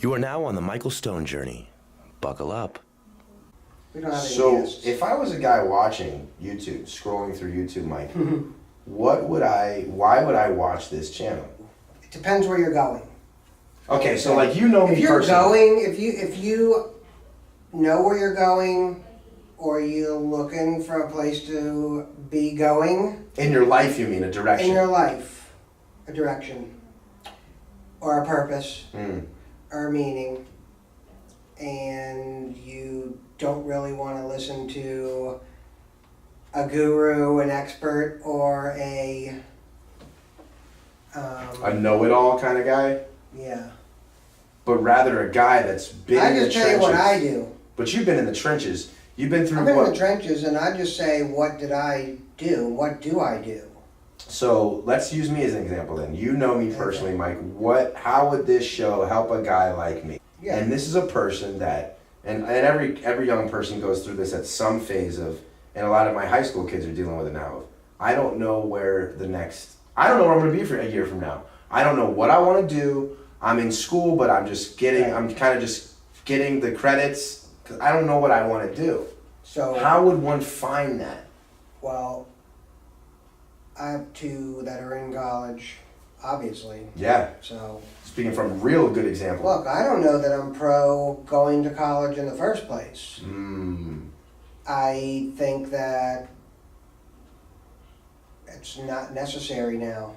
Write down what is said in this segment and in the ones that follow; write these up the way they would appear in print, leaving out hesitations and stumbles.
You are now on the Michael Stone journey. Buckle up. We don't have any So, guests. if I was a guy watching YouTube, scrolling through YouTube, Mike, why would I watch this channel? It depends where you're going. Okay, so like you know me If you're personally. going, if you know where you're going, or you're looking for a place to be going In your life, you mean a direction. in your life, a direction, or a purpose, Mm. or a meaning, and you don't really want to listen to a guru, an expert, or a know-it-all kind of guy, yeah. but rather a guy that's been I in the just tell you trenches. what I do. But you've been in the trenches. You've been through I've been what? in the trenches, and I just say, what did I do? What do I do? So let's use me as an example then. You know me personally, Mike. How would this show help a guy like me? Yeah. And this is a person that, and every young person goes through this at some phase of, and a lot of my high school kids are dealing with it now. I don't know where I don't know where I'm going to be for a year from now. I don't know what I want to do. I'm in school, but I'm kind of just getting the credits because I don't know what I want to do. So, How would one find that? well, I have two that are in college, obviously. Yeah, So, speaking from real good example. look, I don't know that I'm pro going to college in the first place. I think that it's not necessary now.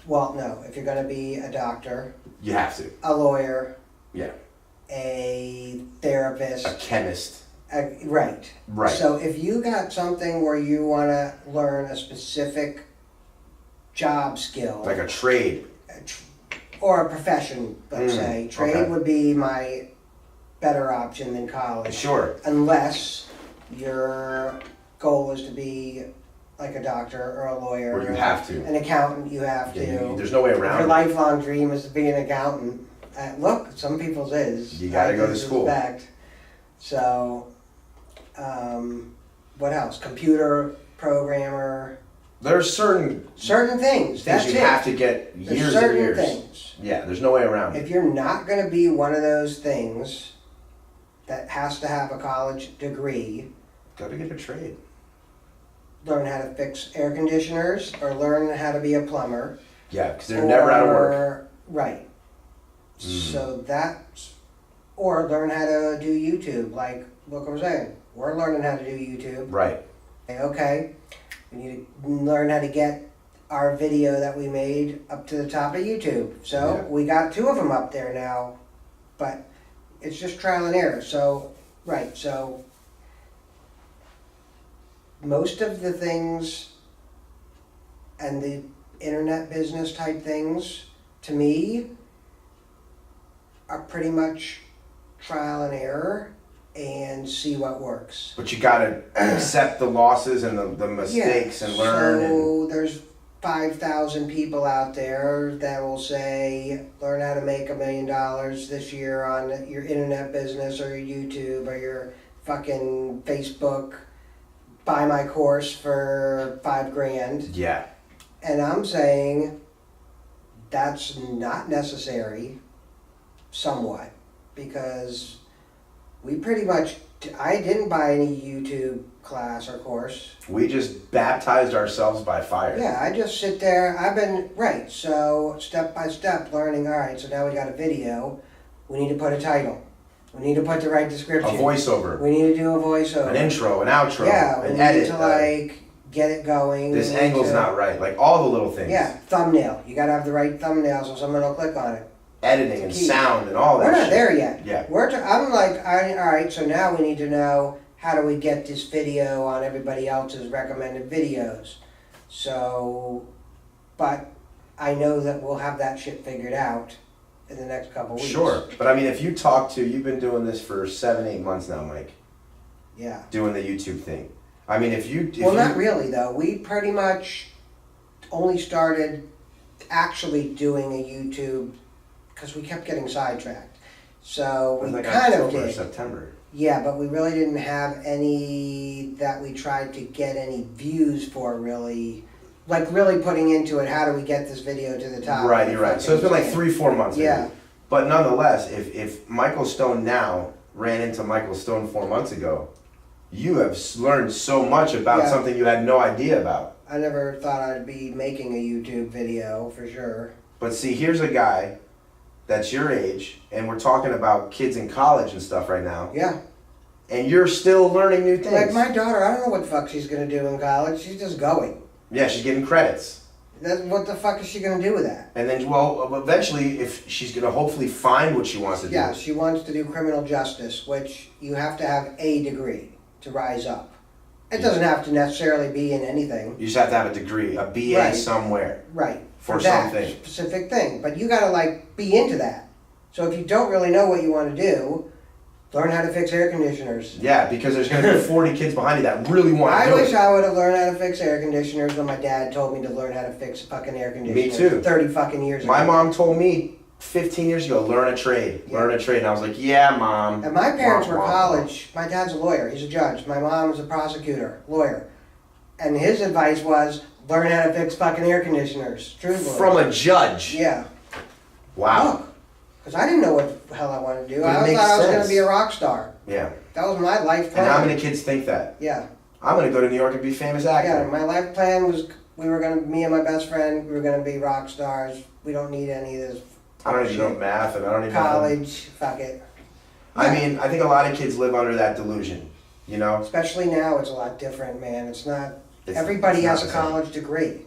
Well, no, if you're going to be a doctor, You have to. a lawyer, Yeah. a therapist, A chemist. right. Right. So if you got something where you want to learn a specific job skill, Like a trade. or a profession, let's say, trade okay. would be my better option than college. Sure. Unless your goal is to be like a doctor or a lawyer Or you or have to. an accountant, you have to. Yeah, there's no way If your around it. lifelong dream is to be an accountant, look, some people's is. You gotta I go to give school. respect. So, what else? Computer programmer. There's certain Certain things. things That's you it. have to get There's years certain and years. things. Yeah, there's no way around it. If you're not going to be one of those things that has to have a college degree, Gotta get a trade. learn how to fix air conditioners or learn how to be a plumber. Yeah, because they're never out of work. Right. So that's, or learn how to do YouTube. Like, look what I'm saying. We're learning how to do YouTube. Right. Okay. We need to learn how to get our video that we made up to the top of YouTube. So Yeah. we got two of them up there now, but it's just trial and error. So, right. So most of the things and the internet business type things, to me, are pretty much trial and error and see what works. But you gotta accept the losses and the mistakes and learn. So there's 5,000 people out there that will say, learn how to make $1 million this year on your internet business or your YouTube or your fucking Facebook. Buy my course for $5,000. Yeah. And I'm saying that's not necessary, somewhat, because we pretty much, I didn't buy any YouTube class or course. We just baptized ourselves by fire. Yeah, I just sit there, I've been, right, so step by step learning, all right, so now we got a video, we need to put a title, we need to put the right A description. voiceover. We need to do a voiceover. An intro, an outro, Yeah, we an need edit. to like get it going. This We need angle's to- not right. Like all the little things. Yeah, thumbnail. You gotta have the right thumbnail so someone will click on it. Editing and Key. sound and all that We're not shit. there yet. Yeah. I'm like, all right, so now we need to know how do we get this video on everybody else's recommended videos. So, but I know that we'll have that shit figured out in the next couple weeks. Sure. But I mean, if you talk to, you've been doing this for 7-8 months now, Mike, Yeah. doing the YouTube thing. I mean, if you... Well, not really though. We pretty much only started actually doing a YouTube because we kept getting sidetracked. So we like kind of October or did. September. Yeah, but we really didn't have any that we tried to get any views for really. Like really putting into it, how do we get this video to the top? Right, you're right. So it's been like 3-4 months. Maybe. Yeah. But nonetheless, if Michael Stone now ran into Michael Stone 4 months ago, you have learned so much about Yeah. something you had no idea about. I never thought I'd be making a YouTube video for sure. But see, here's a guy that's your age, and we're talking about kids in college and stuff right now, Yeah. and you're still learning new things. Like my daughter, I don't know what the fuck she's gonna do in college. She's just going. Yeah, she's getting credits. What the fuck is she gonna do with that? And then, well, eventually, if she's going to hopefully find what she wants to do. Yeah, she wants to do criminal justice, which you have to have a degree to rise up. It doesn't have to necessarily be in anything. You just have to have a degree, a BA Right. somewhere. Right. For that something. specific thing. But you gotta like be into that. So if you don't really know what you want to do, learn how to fix air conditioners. Yeah, because there's going to be 40 kids behind you that really want to I do wish it. I would have learned how to fix air conditioners when my dad told me to learn how to fix fucking air conditioners. too. 30 fucking years ago. My mom told me 15 years ago, learn a trade. Yeah. Learn a trade. And I was like, yeah, Mom. And my parents Womp, were womp, college. My dad's a lawyer. He's a judge. My mom's a prosecutor, lawyer. And his advice was learn how to fix fucking air conditioners. Truthfully. From a judge. Yeah. Wow. Because I didn't know what the hell I wanted to do. But it I makes thought I was going sense. to be a rock star. Yeah. That was my life plan. And how many kids think that? Yeah. I'm going to go to New York and be a famous Yeah, actor. my life plan was me and my best friend, we were going to be rock stars. We don't need any of this I don't even know math, and I don't even know. college. Fuck it. I mean, I think a lot of kids live under that delusion, you know? Especially now, it's a lot different, man. It's not. It's- Everybody it's not has a the same. college degree.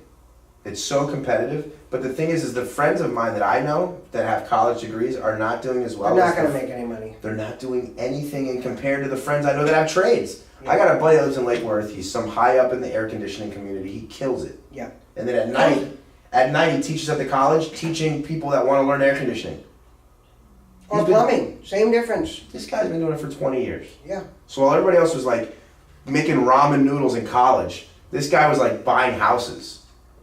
It's so competitive. But the thing is the friends of mine that I know that have college degrees are not doing as well. They're not as going to the- make any money. They're not doing anything in compared to the friends I know that have trades. I got a buddy that lives in Lake Worth. He's some high up in the air conditioning community. He kills it. Yeah. And then at night he teaches at the college, teaching people that want to learn air conditioning. Or He's been- plumbing. Same difference. This guy's been doing it for 20 years. Yeah. So while everybody else was like making ramen noodles in college, this guy was like buying houses.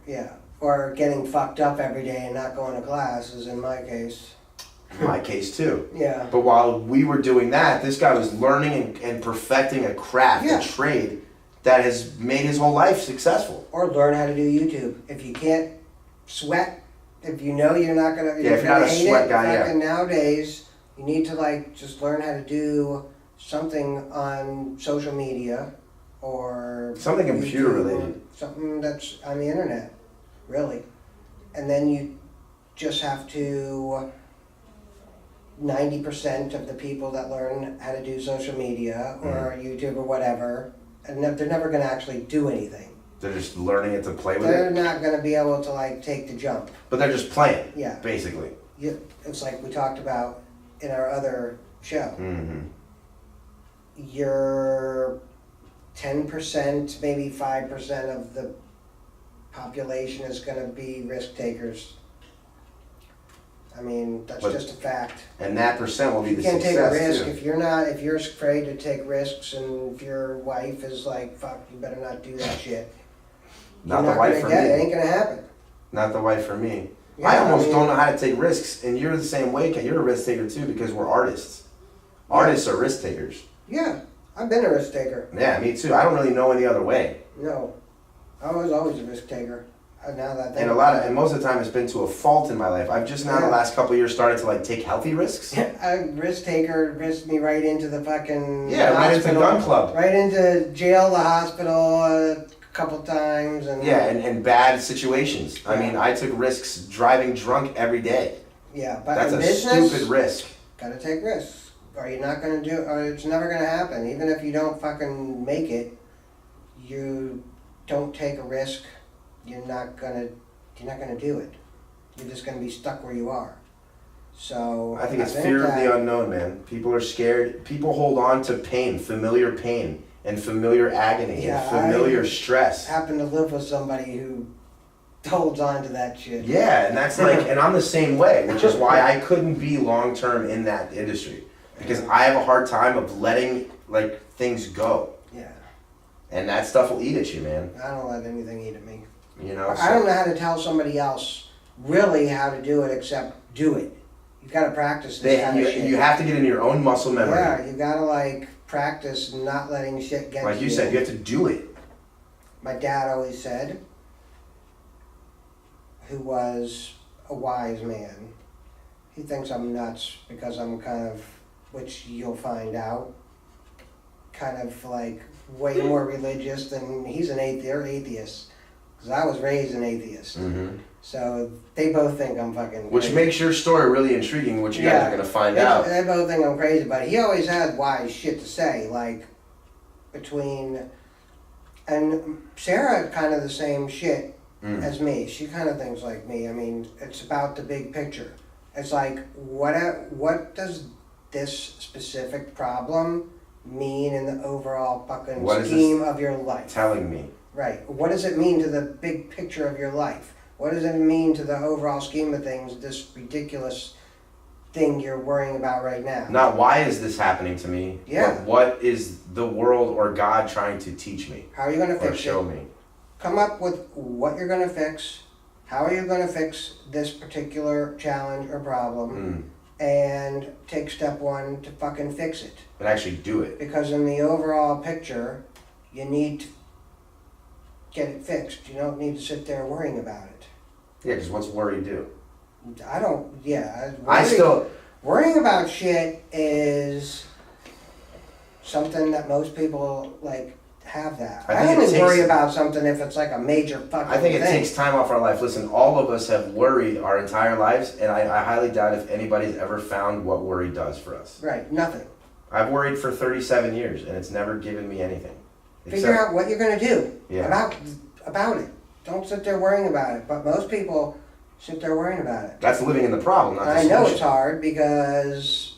Yeah. Or getting fucked up every day and not going to class, as in my case. In my case too. Yeah. But while we were doing that, this guy was learning and perfecting a craft, Yeah. a trade that has made his whole life successful. Or learn how to do YouTube. If you can't sweat, if you know you're not gonna, Yeah, if you're not a hate sweat it, guy, yeah. fucking nowadays, you need to like just learn how to do something on social media or Something computer YouTube or related. something that's on the internet, really. And then you just have to. 90% of the people that learn how to do social media or YouTube or whatever, and they're never going to actually do anything. They're just learning it to play with They're it. not going to be able to like take the jump. But they're just playing, Yeah, basically. it's like we talked about in our other show. Mm-hmm. You're 10%, maybe 5% of the population is going to be risk takers. I mean, that's But- just a fact. And that percent will be You the can't take a success risk too. if you're afraid to take risks, and if your wife is like, "Fuck, you better not do that shit." Not You're the wife gonna for get it. It me. ain't gonna happen. Not the wife for me. Yeah, I almost mean, don't know how to take risks, and you're the same way. Ken. You're a risk taker too because we're artists. Artists are risk takers. Yeah, I've been a risk taker. Yeah, me too. I don't really know any other way. No, I was always a risk taker. Now that I think And most of the time, it's been to a fault in my life. I've just now the Yeah. last couple of years started to like take healthy risks. a risk taker risked me right into the fucking Yeah, right into hospital, gun club. right into jail, the hospital a couple times, and Yeah, and bad situations. I Yeah. mean, I took risks driving drunk every day. yeah, but That's in a business, stupid risk. gotta take risks, or you're not gonna do, or it's never gonna happen. Even if you don't fucking make it, you don't take a risk, you're not gonna do it. You're just gonna be stuck where you are. So I think it's fear of that- the unknown, man. People are scared. People hold on to familiar pain, and familiar agony, Yeah, and familiar I stress. happen to live with somebody who holds on to that shit. Yeah, and that's like, and I'm the same way, which is why I couldn't be long term in that industry because I have a hard time of letting like things go, Yeah, and that stuff will eat at you, man. I don't let anything eat at me. You know. I don't know how to tell somebody else really how to do it except do it. You gotta practice this kind of shit. You have to get into your own muscle memory. Yeah, you gotta like practice not letting shit get Like to you said, you have to do it. My dad always said, who was a wise man, he thinks I'm nuts because I'm kind of, which you'll find out, kind of like way more religious than he's an atheist. They're atheists. Because I was raised an atheist. Mm-hmm. So they both think I'm fucking Which crazy. makes your story really intriguing, which you guys are going to find out. They both think I'm crazy, but he always has wise shit to say. Like, and Sarah kind of the same shit as me. She kind of thinks like me. I mean, it's about the big picture. It's like, what does this specific problem mean in the overall fucking scheme of your life? Telling me. Right. What does it mean to the big picture of your life? What does it mean to the overall scheme of things, this ridiculous thing you're worrying about right now? Not why is this happening to me, Yeah. but what is the world or God trying to teach me How are you going to or fix show it? me? Come up with what you're going to fix. How are you going to fix this particular challenge or problem? And take step one to fucking fix it. And actually do it. Because in the overall picture, you need to get it fixed. You don't need to sit there worrying about it. Yeah, because what's worry do? I don't, yeah. Worrying about shit is something that most people, like, have that. I I think only it worry takes- about something if it's like a major fucking I think it thing. takes time off our life. Listen, all of us have worried our entire lives, and I highly doubt if anybody's ever found what worry does for us. Right, nothing. I've worried for 37 years, and it's never given me anything. Figure out what you're gonna do Yeah. about it. Don't sit there worrying about it. But most people sit there worrying about it. That's living in the problem, not the I know solution. it's hard because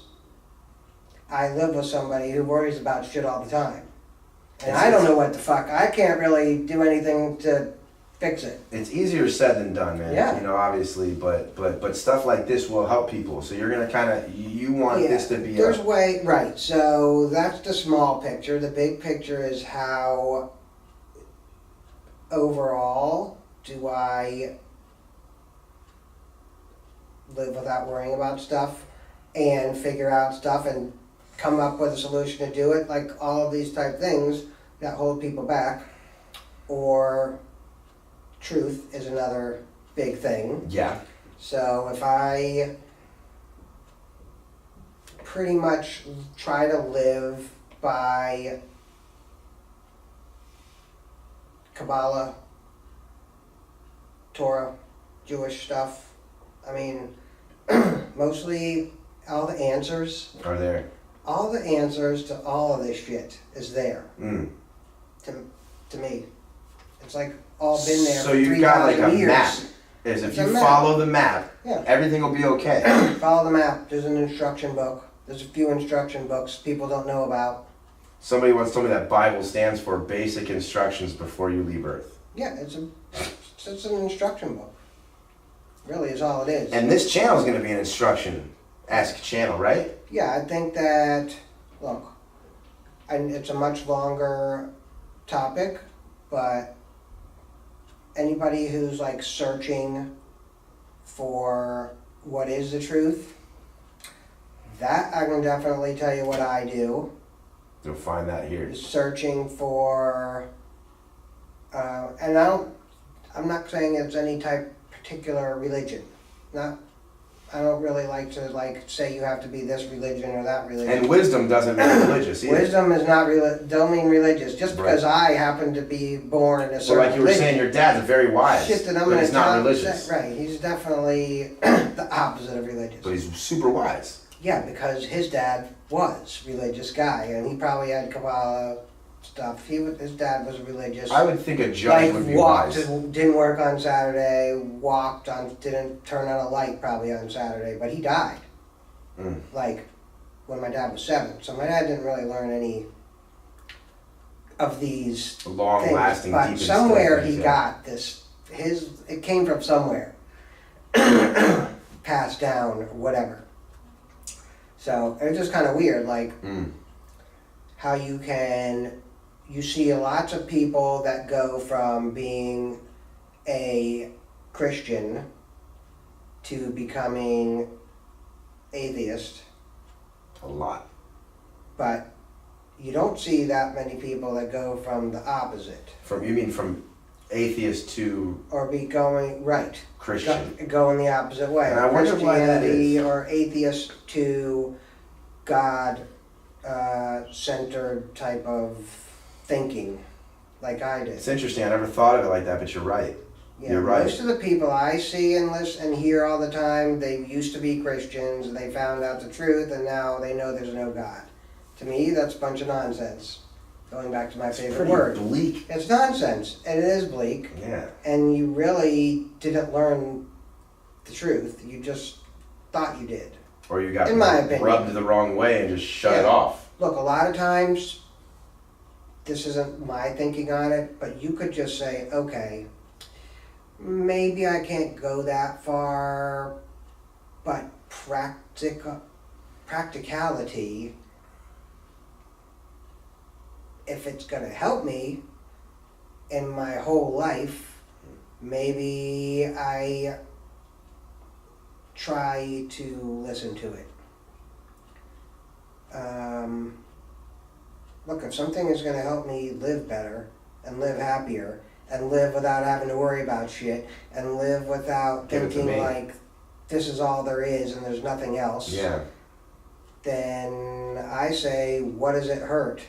I live with somebody who worries about shit all the time. And I don't know what the fuck. I can't really do anything to fix it. It's easier said than done, man. Yeah. You know, obviously, but stuff like this will help people. So you're gonna kind of you want this to be. There's right. So that's the small picture. The big picture is how overall do I live without worrying about stuff and figure out stuff and come up with a solution to do it, like all of these type things that hold people back. Or truth is another big thing. Yeah. So if I pretty much try to live by Kabbalah, Torah, Jewish stuff, I mean, mostly all the answers Are there? to all of this shit is there to me. It's like all been there So for you've got like 3,000 a years. map. Is if It's you a map. follow the map, Yeah. everything will be okay. Follow the map. There's an instruction book. There's a few instruction books people don't know about. Somebody once told me that Bible stands for basic instructions before you leave Earth. Yeah, it's an instruction book. Really is all it is. And this channel is going to be an instruction-esque channel, right? Yeah, I think that, look, and it's a much longer topic, but anybody who's like searching for what is the truth, that I can definitely tell you what I do. You'll find that here. Is searching for, and I'm not saying it's any type particular religion. I don't really like to say you have to be this religion or that religion. And wisdom doesn't mean religious either. Wisdom is not don't mean religious. Just because I happen to be born in a So certain like you were religion, saying, your dad's very wise, shit that I'm but gonna he's not tell- religious. Right, he's definitely the opposite of religious. But he's super wise. Yeah, because his dad was a religious guy, and he probably had Kabbalah stuff. His dad was religious. I would think a judge would be walked, wise. didn't work on Saturday, didn't turn on a light probably on Saturday, but he died. Like, when my dad was 7. So my dad didn't really learn any of these Long-lasting, things, deep but somewhere things, he yeah. got this. It came from somewhere. Passed down, or whatever. So, it's just kind of weird, like, how you see lots of people that go from being a Christian to becoming atheist, A lot. but you don't see that many people that go from the opposite. You mean from atheist to or be going right. Christian. Going the opposite way. And I wonder why that Christianity is. or atheist to God centered type of thinking, like I did. It's interesting. I never thought of it like that, but you're right. Yeah, You're right. most of the people I see and listen and hear all the time, they used to be Christians and they found out the truth and now they know there's no God. To me, that's a bunch of nonsense. Going back to my favorite Pretty word. bleak. It's nonsense, and it is bleak, Yeah. and you really didn't learn the truth. You just thought you did. Or you got In my opinion. rubbed the wrong way and just shut it Yeah. off. Look, a lot of times, this isn't my thinking on it, but you could just say, okay, maybe I can't go that far, but practicality, if it's going to help me in my whole life, maybe I try to listen to it. Look, if something is going to help me live better and live happier and live without having to worry about shit and live without Give it to thinking me. like this is all there is and there's nothing else, Yeah. then I say, what does it hurt?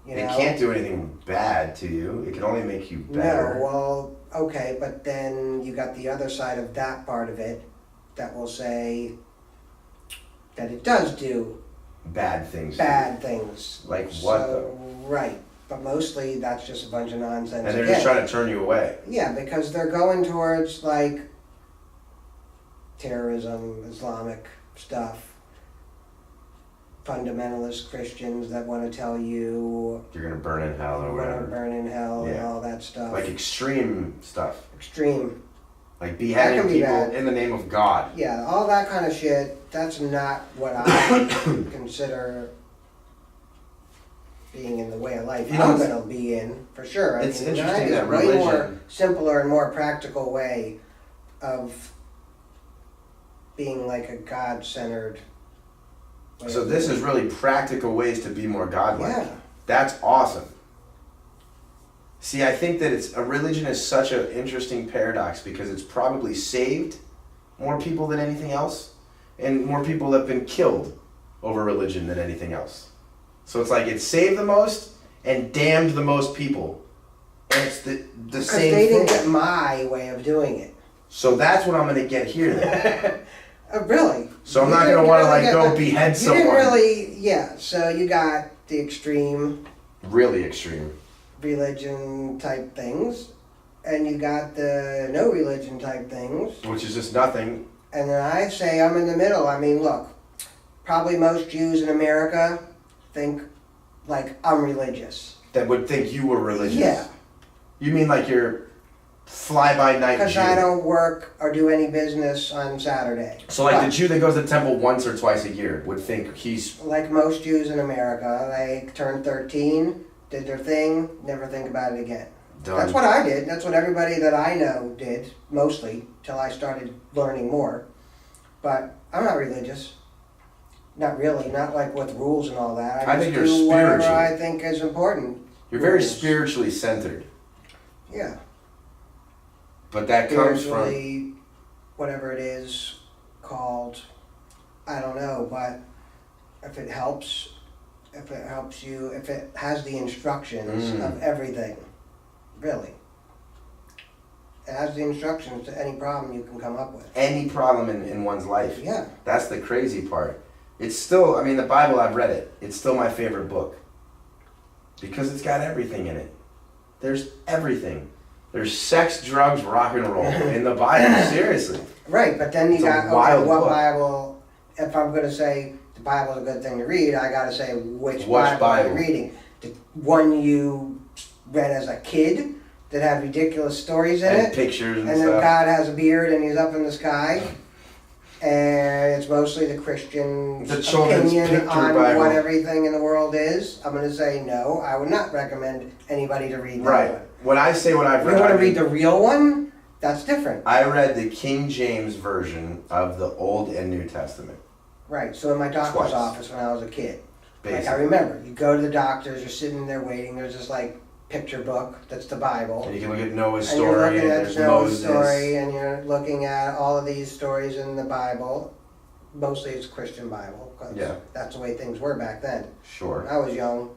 You It know? can't do anything bad to you. It can only make you better. No, well, okay, but then you got the other side of that part of it that will say that it does do Bad things. bad things. Like what, So, though? right, but mostly that's just a bunch of nonsense. And they're again. just trying to turn you away. Yeah, because they're going towards like terrorism, Islamic stuff, fundamentalist Christians that want to tell you You're gonna burn in hell or you're going to whatever. burn in hell and Yeah. all that stuff. Like extreme stuff. Extreme. Like beheading can be people bad. in the name of God. Yeah, all that kind of shit, that's not what I consider being in the way of life You know, I'm it's- going to be in, for sure. It's mine interesting is that way more religion. simpler and more practical way of being like a God-centered way So of this living. is really practical ways to be more godlike. Yeah. That's awesome. See, I think that a religion is such an interesting paradox because it's probably saved more people than anything else, and more people have been killed over religion than anything else. So it's like it saved the most and damned the most people, and it's the Because same they didn't thing. get my way of doing it. So that's what I'm going to get here then. Really. So I'm You not didn't going to want to really like get go the- behead You someone. didn't really, yeah, so you got the extreme Really extreme. religion type things, and you got the no religion type things, Which is just nothing. and then I say I'm in the middle. I mean, look, probably most Jews in America think like I'm religious. That would think you were religious. Yeah, You mean like you're fly-by-night because Jew? I don't work or do any business on Saturday. So like the But, Jew that goes to the temple once or twice a year would think he's like most Jews in America, they turned 13, did their thing, never think about it again. done. That's what I did. That's what everybody that I know did, mostly, till I started learning more. But I'm not religious. Not really. Not like with rules and all that. I just think you're do whatever spiritual. I think is important. You're very rules. spiritually centered. Yeah. But that comes from Spiritually, whatever it is called, I don't know. But if it helps you, if it has the instructions of everything, really. It has the instructions to any problem you can come up with. any problem in one's life. Yeah. That's the crazy part. It's still, I mean, the Bible, I've read it. It's still my favorite book. Because it's got everything in it. There's everything. There's sex, drugs, rock and roll in the Bible, seriously. Right, but then you It's a got, wild okay, what book. Bible, if I'm going to say the Bible's a good thing to read, I got to say which Which Bible Bible? I'm reading. The one you read as a kid that had ridiculous stories in And it, pictures and and then stuff. God has a beard and he's up in the sky, and it's mostly the Christian The children's opinion picture on Bible. what everything in the world is. I'm going to say no, I would not recommend anybody to read that Right. one. When I say what I've If you read, want I to read mean- the real one, that's different. I read the King James version of the Old and New Testament. Right, so in my doctor's Twice. office when I was a kid, like I Basically. remember, you go to the doctors, you're sitting there waiting, there's this like picture book that's the Bible. And you can look at Noah's And you're story, looking and at there's Noah's Moses. story, and you're looking at all of these stories in the Bible. Mostly it's Christian Bible, because Yeah. that's the way things were back then. When Sure. I was young,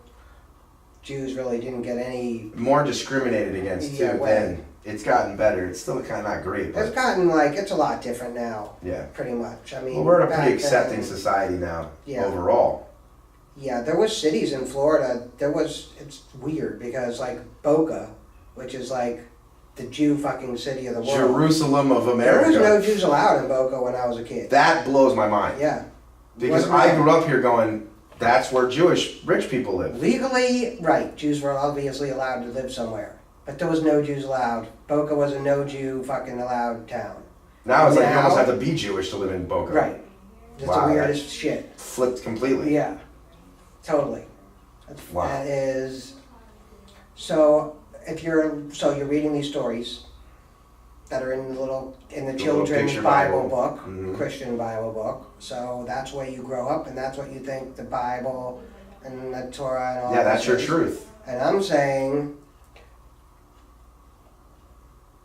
Jews really didn't get any. More discriminated against too. Yeah, well. Then it's gotten better. It's still kind of not great, It's but gotten like it's a lot different now, yeah. pretty much. I mean, Well, we're in a back pretty accepting then- society now Yeah. overall. Yeah, there was cities in Florida. It's weird because like Boca, which is like the Jew fucking city of the world. Jerusalem of There America. was no Jews allowed in Boca when I was a kid. That blows my mind. Yeah. Because Wasn't I there? grew up here going, that's where Jewish rich people live. Legally, right, Jews were obviously allowed to live somewhere. But there was no Jews allowed. Boca was a no Jew fucking allowed town. Now it's like you Now- almost have to be Jewish to live in Boca. Right. It's Wow, the weirdest shit. Flipped completely. Yeah. Totally. Wow. That is so you're reading these stories that are in the little children's picture Bible Bible. book, Mhm. Christian Bible book. So that's where you grow up and that's what you think the Bible and the Torah and all Yeah, that's this your is. truth. And I'm saying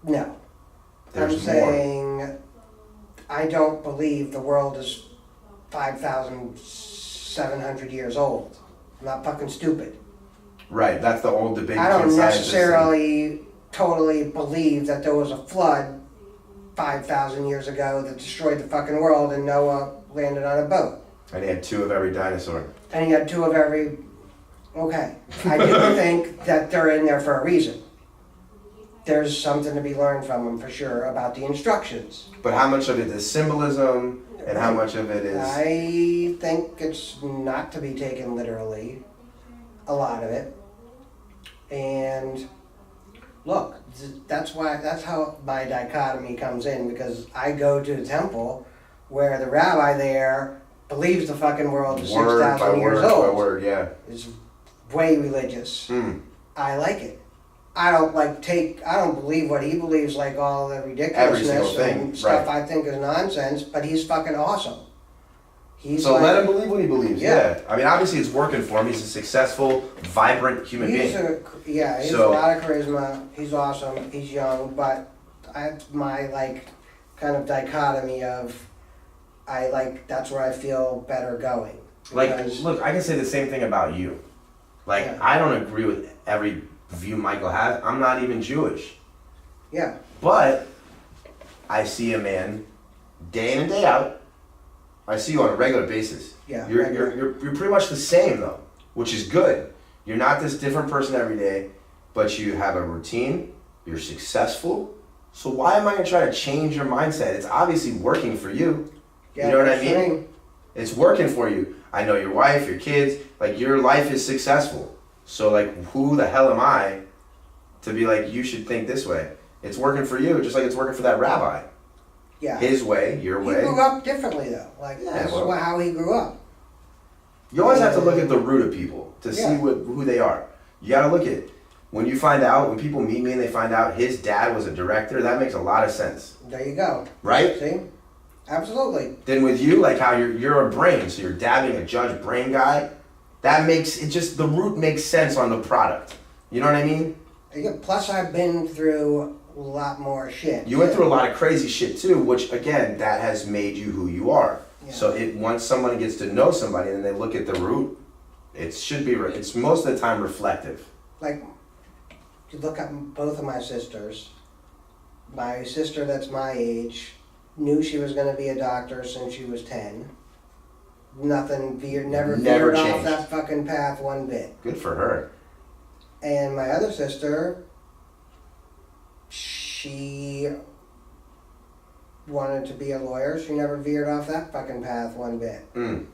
no. There's I'm more. saying I don't believe the world is 5,700 years old. I'm not fucking stupid. Right, that's the old debate. I don't between scientists and- necessarily totally believe that there was a flood 5,000 years ago that destroyed the fucking world and Noah landed on a boat. And he had two of every dinosaur. And he had two of every. Okay. I do think that they're in there for a reason. There's something to be learned from them for sure about the instructions. But how much of it is symbolism and how much of it is... I think it's not to be taken literally, a lot of it. And look, that's how my dichotomy comes in, because I go to a temple where the rabbi there believes the fucking world is word by 6,000 years word by old. word, yeah. Is way religious. Mm. I like it. I don't believe what he believes, like all the Every ridiculousness single thing, and stuff right. I think is nonsense, but he's fucking awesome. He's So like, let him believe what he believes, Yeah. yeah. I mean, obviously it's working for him. He's a successful, vibrant human he being. he has So- a lot of charisma. He's awesome. He's young, but that's my like kind of dichotomy of that's where I feel better going. Like, Because- look, I can say the same thing about you. Like, Yeah. I don't agree with every view Michael has. I'm not even Jewish. yeah, But I see a man day in and day out. I see you on a regular basis. yeah, You're regular. you're pretty much the same though, which is good. You're not this different person every day, but you have a routine. You're successful. So why am I gonna try to change your mindset? It's obviously working for you. Yeah, You know what I that's mean? right. It's working for you. I know your wife, your kids, like your life is successful. So like who the hell am I to be like you should think this way? It's working for you, just like it's working for that rabbi. Yeah. His way, your He way. grew up differently though. Like Yeah, that's well- how he grew up. You always have to look at the root of people to see Yeah. who they are. You gotta look at when you find out, when people meet me and they find out his dad was a director, that makes a lot of sense. There you go. Right? See? Absolutely. Then with you, like how you're a brain, so you're dabbing a judge brain guy, that makes it just the root makes sense on the product. You know what I mean? Yeah, plus I've been through a lot more shit. You went through a lot of crazy shit too, which again, that has made you who you are. Yeah. So once someone gets to know somebody and they look at the root, it should be it's most of the time reflective. Like, you look at both of my sisters. My sister that's my age knew she was going to be a doctor since she was 10. Never Never veered off changed. that fucking path one bit. Good for her. And my other sister, she wanted to be a lawyer. She never veered off that fucking path one bit. Mm.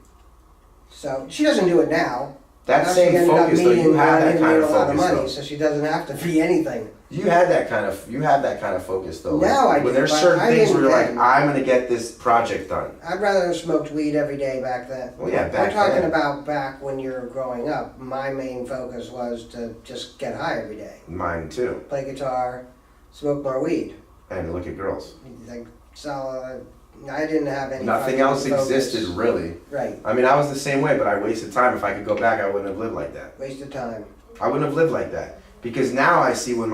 So she doesn't do it now. That Now she same ended up focus though, meeting you had that and kind made of a lot of focus money, though. so she doesn't have to be anything. You had that kind of focus though. Now I when do, there's but certain I things where you're like, didn't I'm gonna get this project done. I'd rather have smoked weed every day back then. Well, yeah, We're back talking then. about back when you were growing up. My main focus was to just get high every day, Mine too. play guitar, smoke more weed. And look at girls. Like, so I didn't have any. Nothing fucking else focus. existed really. Right, I mean, I was the same way, but I wasted time. If I could go back, I wouldn't have lived like that. waste of time. I wouldn't have lived like that. Because now I see when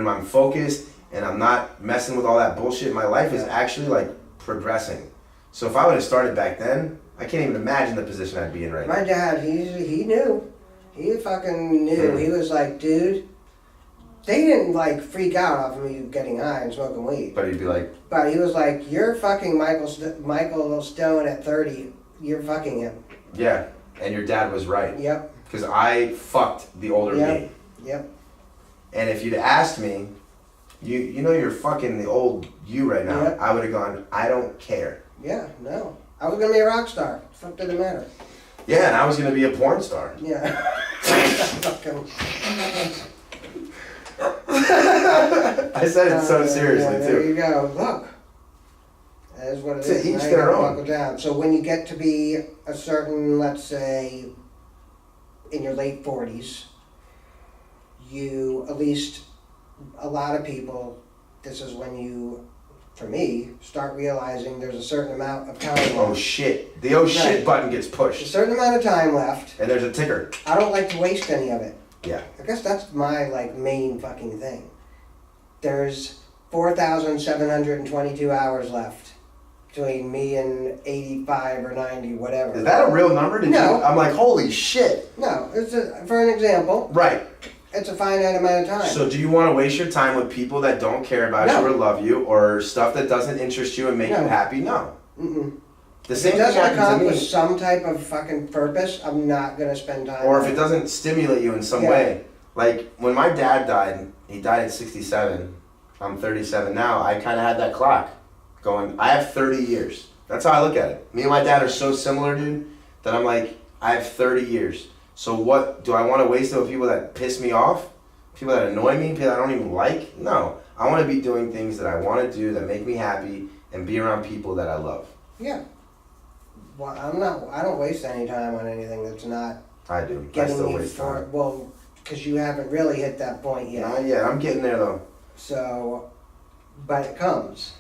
I'm focused and I'm not messing with all that bullshit, my life is actually like progressing. So if I would have started back then, I can't even imagine the position I'd be in right now. My dad, he knew. He fucking knew. He was like, dude, they didn't like freak out off of me getting high and smoking weed. But he'd be like, But he was like, you're fucking Michael Stone at 30. You're fucking him. yeah, and your dad was right. Yep. Because I fucked the older me. Yep. And if you'd asked me, you know you're fucking the old you right now, Yep. I would have gone, I don't care. Yeah, no. I was gonna be a rock star. Fuck didn't matter. Yeah, and I was gonna be a porn star. Yeah. Fucking. I said it so seriously yeah, there too. you go. Look. That is what it To is. each Now you their gotta own. buckle down. So when you get to be a certain, let's say, in your late 40s, you, at least a lot of people, this is when you, for me, start realizing there's a certain amount of time Oh left. shit. The oh shit Right. button gets There's a pushed. certain amount of time left. And there's a ticker. I don't like to waste any of it. Yeah. I guess that's my like main fucking thing. There's 4,722 hours left between me and 85 or 90, whatever. Is that a real number? No. I'm like, holy shit. No, for an example, Right. it's a finite amount of time. So do you want to waste your time with people that don't care about No. you or love you, or stuff that doesn't interest you and make No. you happy? No. Mm-mm. The If same it thing doesn't happens to accomplish me. some type of fucking purpose, I'm not gonna spend time. Or on if it doesn't stimulate you in some Yeah. way. Like when my dad died, he died at 67. I'm 37 now. I kind of had that clock going, I have 30 years. That's how I look at it. Me and my dad are so similar, dude, that I'm like, I have 30 years. So what, do I want to waste it with people that piss me off? People that annoy me? People that I don't even like? No. I want to be doing things that I want to do that make me happy and be around people that I love. Yeah. Well, I don't waste any time on anything that's not I do. I getting still me waste for, time. well, because you haven't really hit that point yet. Not yet. I'm getting there though. So, but it comes.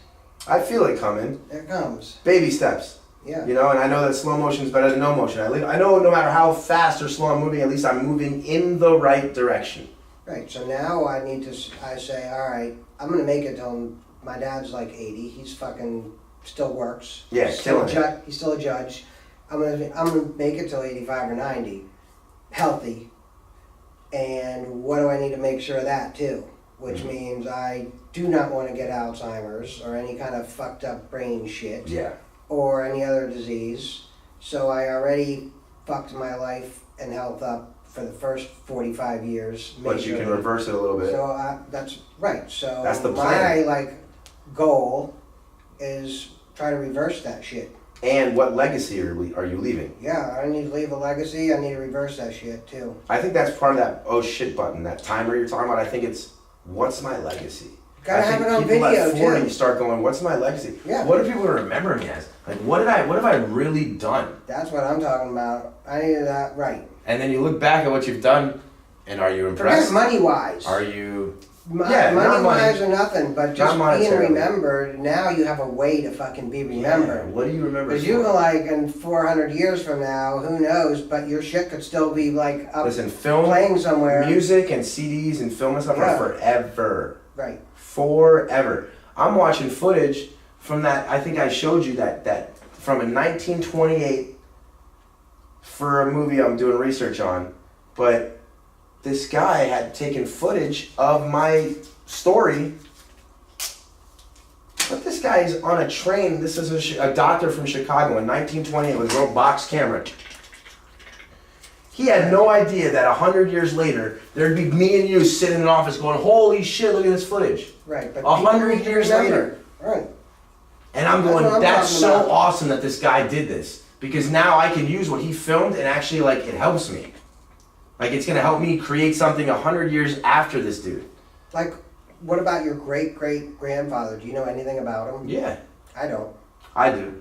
I feel it coming. It comes. Baby steps. Yeah. You know, and I know that slow motion is better than no motion. I know no matter how fast or slow I'm moving, at least I'm moving in the right direction. Right. So now I say, all right, I'm gonna make it till my dad's like 80. He's fucking still works. Yeah, He's still killing it. He's still a judge. I'm gonna make it till 85 or 90, healthy. And what do I need to make sure of that too? Which Mhm. means I do not want to get Alzheimer's or any kind of fucked up brain shit. Yeah. Or any other disease. So I already fucked my life and health up for the first 45 years. But you can majorly. reverse it a little bit. So that's right. So That's the my plan. like goal is try to reverse that shit. And what legacy are you leaving? Yeah, I need to leave a legacy. I need to reverse that shit too. I think that's part of that oh shit button, that timer you're talking about. I think it's, what's my legacy? Gotta I have think it on people video at 40 too. start going, what's my legacy? Yeah. What do people remember me as? Like, what have I really done? That's what I'm talking about. I need that right. And then you look back at what you've done, and are you Forget impressed? money wise. Are you? Yeah, not money money. wise or nothing, but just Not being monetarily. remembered. Now you have a way to fucking be remembered. Yeah, what do you remember? Because for? you go like in 400 years from now, who knows? But your shit could still be like up Listen, film, playing somewhere. music, and CDs and film and stuff Yeah. are forever. Right. Forever. I'm watching footage from that. I think I showed you that from a 1928 for a movie I'm doing research on, but this guy had taken footage of my story. But this guy is on a train. This is a doctor from Chicago in 1928 with a little box camera. He had no idea that 100 years later, there'd be me and you sitting in an office going, holy shit, look at this footage. Right. But 100 people need to years remember. later. Right. And I'm That's going, what I'm that's talking so about. awesome that this guy did this. Because now I can use what he filmed and actually, like, it helps me. Like, it's going to help me create something 100 years after this dude. Like, what about your great great grandfather? Do you know anything about him? Yeah, I don't. I do.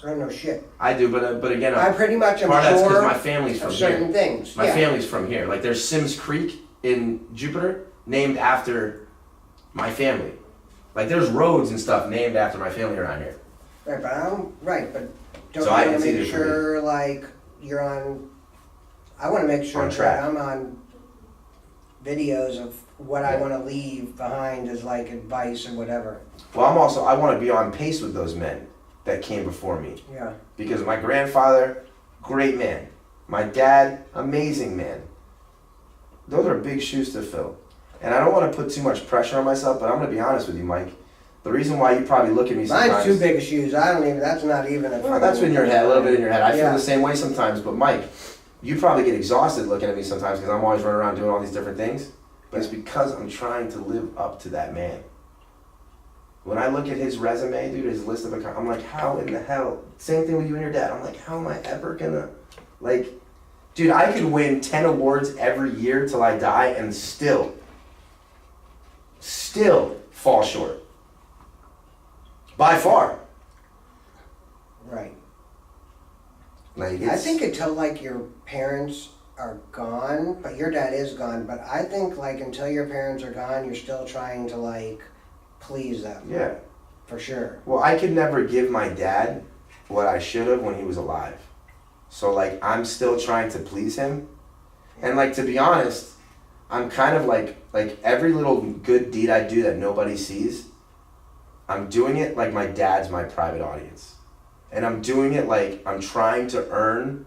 I don't know shit. I do, but again, I pretty much am part of that's because sure my family's from of here. certain things. My yeah. family's from here. Like, there's Sims Creek in Jupiter, named after my family. Like, there's roads and stuff named after my family around here. Right, but I don't. Right, but don't So you I- want it's to easier make for me. sure like you're on? I want to make sure On that track. I'm on videos of what I Yeah. want to leave behind as like advice or whatever. Well, I want to be on pace with those men that came before me. Yeah. Because my grandfather, great man. My dad, amazing man. Those are big shoes to fill. And I don't want to put too much pressure on myself, but I'm going to be honest with you, Mike. The reason why you probably look at me sometimes... Mine's too big of shoes. I don't even, that's not even a... Well, that's in your head, a little bit in your head. I feel Yeah. the same way sometimes, but Mike, you probably get exhausted looking at me sometimes because I'm always running around doing all these different things. But it's because I'm trying to live up to that man. When I look at his resume, dude, his list of accounts, I'm like, how in the hell? Same thing with you and your dad. I'm like, how am I ever gonna, like, dude, I could win 10 awards every year till I die and still fall short. By far. Right. Like, I think until like your parents are gone, but your dad is gone, but I think like until your parents are gone, you're still trying to like please them. yeah. For sure. Well, I could never give my dad what I should have when he was alive. So, like, I'm still trying to please him. And, like, to be honest, I'm kind of like every little good deed I do that nobody sees, I'm doing it like my dad's my private audience. And I'm doing it like I'm trying to earn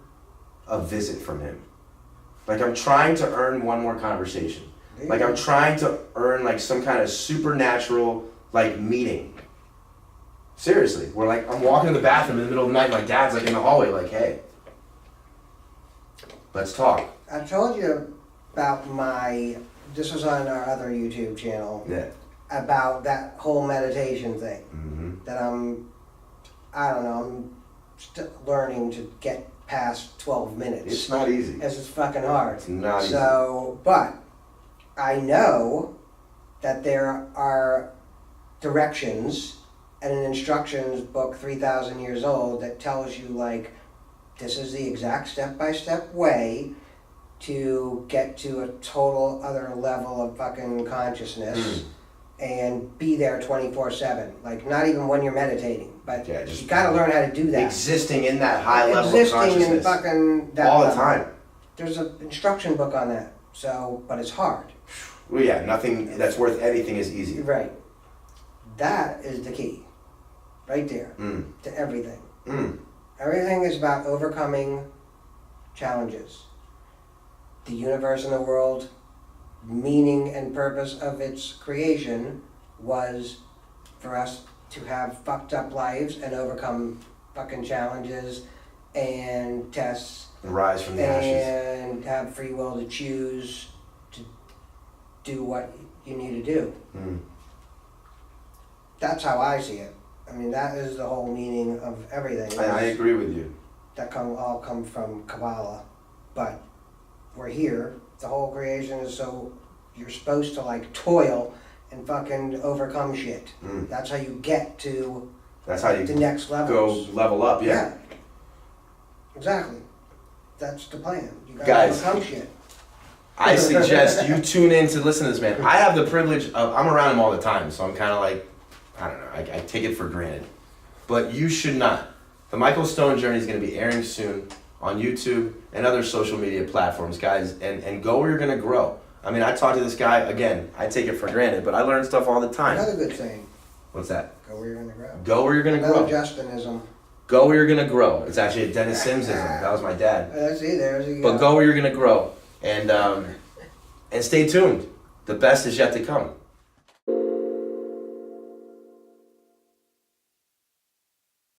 a visit from him. Like, I'm trying to earn one more conversation. Like, I'm trying to earn, like, some kind of supernatural, like, meeting. Seriously. Where, like, I'm walking in the bathroom in the middle of the night, my dad's, like, in the hallway, like, hey, let's talk. I told you about this was on our other YouTube channel, Yeah. about that whole meditation thing. Mm-hmm. That I'm still learning to get past 12 minutes. It's not easy. As it's fucking hard. It's not easy. So, but I know that there are directions and an instructions book 3,000 years old that tells you like this is the exact step-by-step way to get to a total other level of fucking consciousness and be there 24/7. Like not even when you're meditating, but Yeah, just you gotta learn how to do that. Existing in that high level of Existing in consciousness. fucking that all the level. time. There's an instruction book on that. So, but it's hard. Well, yeah, nothing that's worth anything is easy. Right. That is the key. Right there. Mm. To everything. Mm. Everything is about overcoming challenges. The universe and the world, meaning and purpose of its creation was for us to have fucked up lives and overcome fucking challenges and tests And rise from the ashes. and have free will to choose to do what you need to do. Mm. That's how I see it. I mean, that is the whole meaning of everything. I agree with you. That all come from Kabbalah. But we're here. The whole creation is so you're supposed to like toil and fucking overcome shit. Mm. That's how you get to That's how you the next go levels. level up, yeah. Exactly. That's the plan. You gotta Guys. overcome shit. I suggest you tune in to listen to this man. I have the privilege of, I'm around him all the time, so I'm kind of like, I don't know, I take it for granted. But you should not. The Michael Stone Journey is going to be airing soon on YouTube and other social media platforms, guys, and go where you're going to grow. I mean, I talk to this guy, again, I take it for granted, but I learn stuff all the time. Another good thing. What's that? Go where you're gonna grow. Go where you're going to Another grow. Justinism. Go where you're going to grow. It's actually a Dennis Simsism. That was my dad. See, there's a But go where you're going to grow. And stay tuned. The best is yet to come.